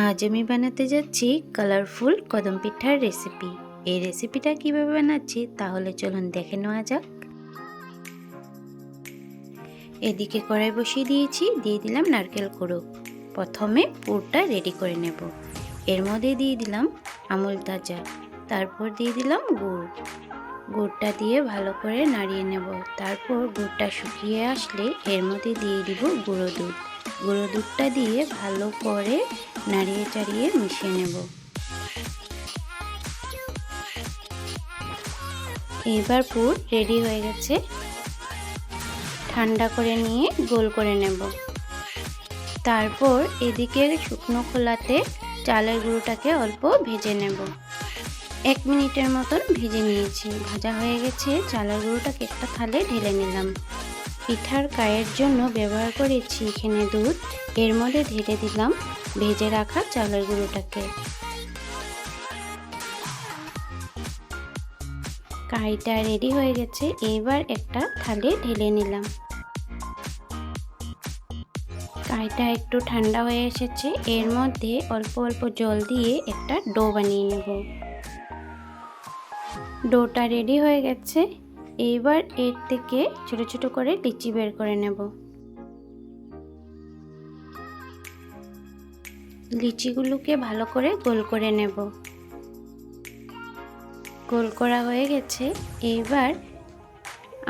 আজ আমি বানাতে যাচ্ছি কালারফুল কদম পিঠার রেসিপি। এই রেসিপিটা কিভাবে বানাচ্ছি তাহলে চলুন দেখে নেওয়া যাক। এদিকে কড়াই বসিয়ে দিয়েছি, দিয়ে দিলাম নারকেল কুড়ো। প্রথমে পুরটা রেডি করে নেব। এর মধ্যে দিয়ে দিলাম আমুল তাজা, তারপর দিয়ে দিলাম গুড়। গুড়টা দিয়ে ভালো করে নাড়িয়ে নেব। তারপর গুড়টা শুকিয়ে আসলে এর মধ্যে দিয়ে দিব গুঁড়ো দুধ। গুঁড়ো দুধটা দিয়ে ভালো করে নাড়িয়ে চাড়িয়ে মিশিয়ে নেব। এবার পুর রেডি হয়ে গেছে। ঠান্ডা করে নিয়ে গোল করে নেব। তারপর এদিকে শুকনো খোলাতে চালের গুঁড়োটাকে অল্প ভেজে নেব। 1 মিনিটের মতন ভেজে নিয়েছি। ভাজা হয়ে গেছে। চালের গুঁড়োটাকে একটা থালে ঢেলে নিলাম। পিঠার গায়ের জন্য ব্যবহার করেছি এখানে দুধ। এর মধ্যে ঢেলে দিলাম ভেজে রাখা চালের গুঁড়োটাকে। কাইটা রেডি হয়ে গেছে। এবার একটা থালে ঢেলে নিলাম। কাইটা একটু ঠান্ডা হয়ে এসেছে। এর মধ্যে অল্প অল্প জল দিয়ে একটা ডো বানিয়ে নেব। ডোটা রেডি হয়ে গেছে। এবার এর থেকে ছোট ছোট করে লিচি বের করে নেব। লিচিগুলোকে ভালো করে গোল করে নেব। গোল করা হয়ে গেছে। এবার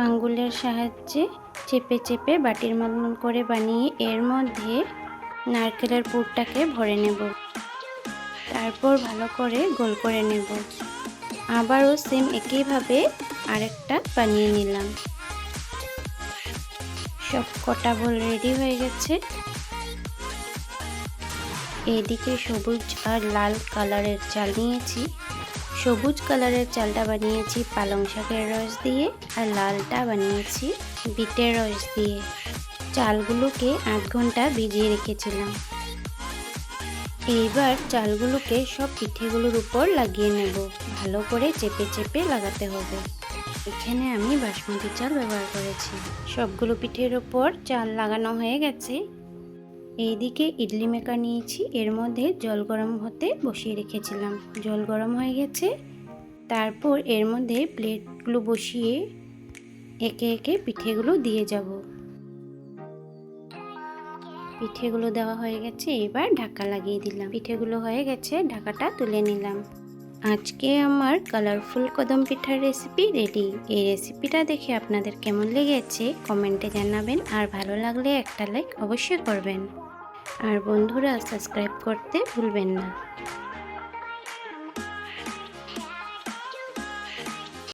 আঙ্গুলের সাহায্যে চেপে চেপে বাটির মতন করে বানিয়ে এর মধ্যে নারকেলের পুরটাকে ভরে নেব। তারপর ভালো করে গোল করে নেব। আবারও সেম একইভাবে আরেকটা বানিয়ে নিলাম। সব কটা বল রেডি হয়ে গেছে। এদিকে সবুজ আর লাল কালারের চাল নিয়েছি। সবুজ কালারের চালটা বানিয়েছি পালং শাকের রস দিয়ে, আর লালটা বানিয়েছি বিটের রস দিয়ে। চালগুলোকে 8 ঘন্টা ভিজিয়ে রেখেছিলাম। এইবার চালগুলোকে সব পিঠেগুলোর উপর লাগিয়ে নেব। ভালো করে চেপে চেপে লাগাতে হবে। এখানে আমি বাসমতি চাল ব্যবহার করেছি। সবগুলো পিঠের উপর চাল লাগানো হয়ে গেছে। এইদিকে ইডলি মেকার নিয়েছি। এর মধ্যে জল গরম হতে বসিয়ে রেখেছিলাম। জল গরম হয়ে গেছে। তারপর এর মধ্যে প্লেটগুলো বসিয়ে একে একে পিঠেগুলো দিয়ে যাব। পিঠেগুলো দেওয়া হয়ে গেছে। এবার ঢাকা লাগিয়ে দিলাম। পিঠেগুলো হয়ে গেছে, ঢাকাটা তুলে নিলাম। আজকে আমার কালারফুল কদম পিঠার রেসিপি রেডি। এই রেসিপিটা দেখে আপনাদের কেমন লেগেছে কমেন্টে জানাবেন, আর ভালো লাগলে একটা লাইক অবশ্যই করবেন। আর বন্ধুরা সাবস্ক্রাইব করতে ভুলবেন না।